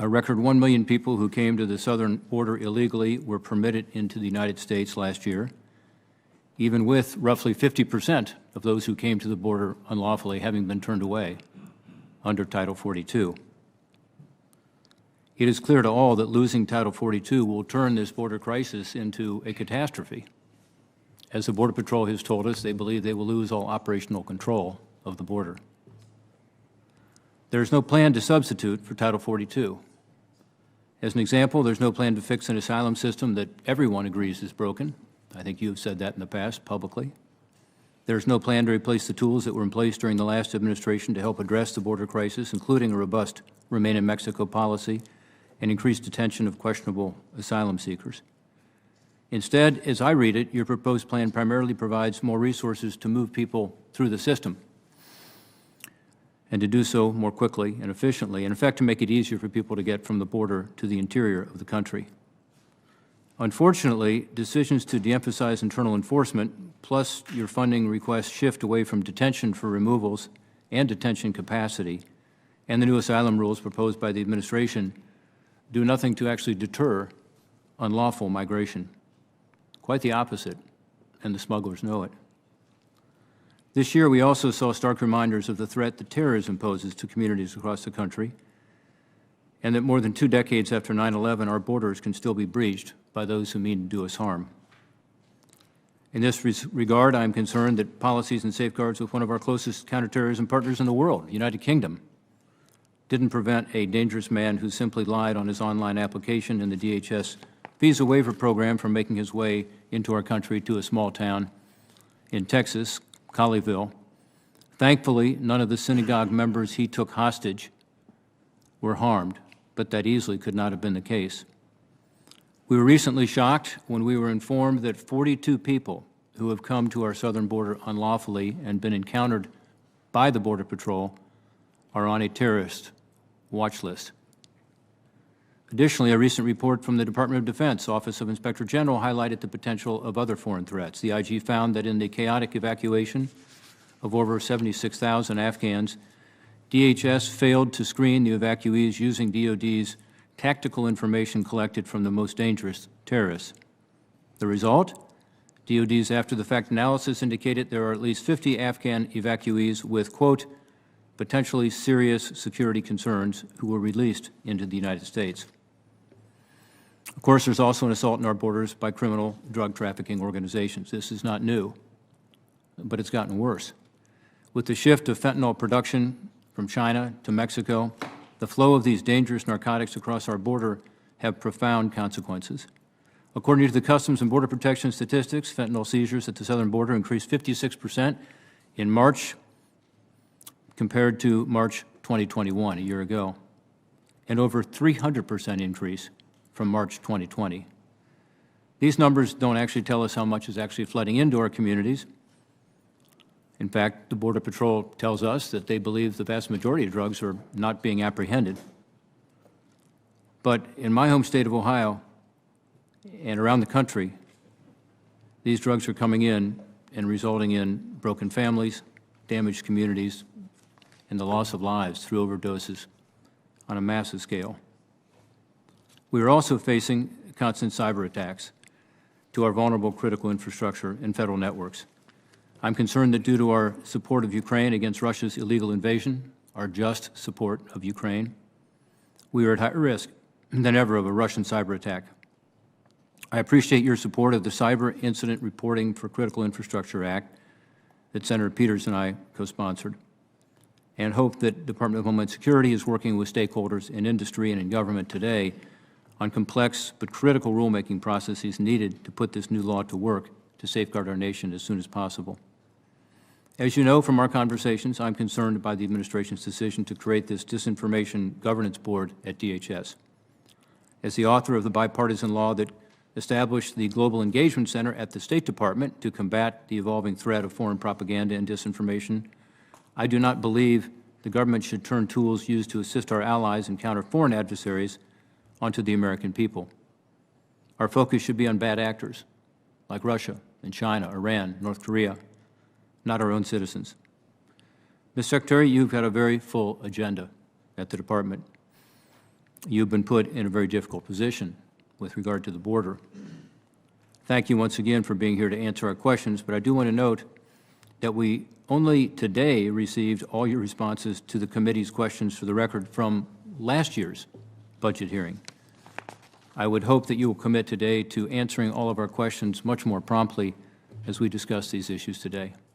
A record 1 million people who came to the southern border illegally were permitted into the United States last year, even with roughly 50% of those who came to the border unlawfully having been turned away under Title 42. It is clear to all that losing Title 42 will turn this border crisis into a catastrophe. As the Border Patrol has told us, they believe they will lose all operational control of the border. There is no plan to substitute for Title 42. As an example, there's no plan to fix an asylum system that everyone agrees is broken. I think you have said that in the past publicly. There's no plan to replace the tools that were in place during the last administration to help address the border crisis, including a robust Remain in Mexico policy and increased detention of questionable asylum seekers. Instead, as I read it, your proposed plan primarily provides more resources to move people through the system and to do so more quickly and efficiently, and in fact to make it easier for people to get from the border to the interior of the country. Unfortunately, decisions to de-emphasize internal enforcement, plus your funding requests shift away from detention for removals and detention capacity, and the new asylum rules proposed by the administration do nothing to actually deter unlawful migration. Quite the opposite, and the smugglers know it. This year, we also saw stark reminders of the threat that terrorism poses to communities across the country, and that more than 2 decades after 9/11, our borders can still be breached by those who mean to do us harm. In this regard, I am concerned that policies and safeguards with one of our closest counterterrorism partners in the world, the United Kingdom, didn't prevent a dangerous man who simply lied on his online application in the DHS visa waiver program from making his way into our country to a small town in Texas, Colleyville. Thankfully, none of the synagogue members he took hostage were harmed, but that easily could not have been the case. We were recently shocked when we were informed that 42 people who have come to our southern border unlawfully and been encountered by the Border Patrol are on a terrorist watch list. Additionally, a recent report from the Department of Defense Office of Inspector General highlighted the potential of other foreign threats. The IG found that in the chaotic evacuation of over 76,000 Afghans, DHS failed to screen the evacuees using DoD's tactical information collected from the most dangerous terrorists. The result? DoD's after-the-fact analysis indicated there are at least 50 Afghan evacuees with, quote, potentially serious security concerns who were released into the United States. Of course, there's also an assault on our borders by criminal drug trafficking organizations. This is not new, but it's gotten worse. With the shift of fentanyl production from China to Mexico, the flow of these dangerous narcotics across our border have profound consequences. According to the Customs and Border Protection statistics, fentanyl seizures at the southern border increased 56% in March compared to March 2021, a year ago, and over 300% increase from March 2020. These numbers don't actually tell us how much is actually flooding into our communities. In fact, the Border Patrol tells us that they believe the vast majority of drugs are not being apprehended. But in my home state of Ohio and around the country, these drugs are coming in and resulting in broken families, damaged communities, and the loss of lives through overdoses on a massive scale. We are also facing constant cyber attacks to our vulnerable critical infrastructure and federal networks. I'm concerned that due to our support of Ukraine against Russia's illegal invasion, our just support of Ukraine, we are at higher risk than ever of a Russian cyber attack. I appreciate your support of the Cyber Incident Reporting for Critical Infrastructure Act that Senator Peters and I co-sponsored, and hope that Department of Homeland Security is working with stakeholders in industry and in government today on complex but critical rulemaking processes needed to put this new law to work to safeguard our nation as soon as possible. As you know from our conversations, I'm concerned by the administration's decision to create this Disinformation Governance Board at DHS. As the author of the bipartisan law that established the Global Engagement Center at the State Department to combat the evolving threat of foreign propaganda and disinformation, I do not believe the government should turn tools used to assist our allies and counter foreign adversaries onto the American people. Our focus should be on bad actors like Russia and China, Iran, North Korea, not our own citizens. Ms. Secretary, you've got a very full agenda at the Department. you've been put in a very difficult position with regard to the border. Thank you once again for being here to answer our questions, but I do want to note that we only today received all your responses to the committee's questions for the record from last year's budget hearing. I would hope that you will commit today to answering all of our questions much more promptly as we discuss these issues today.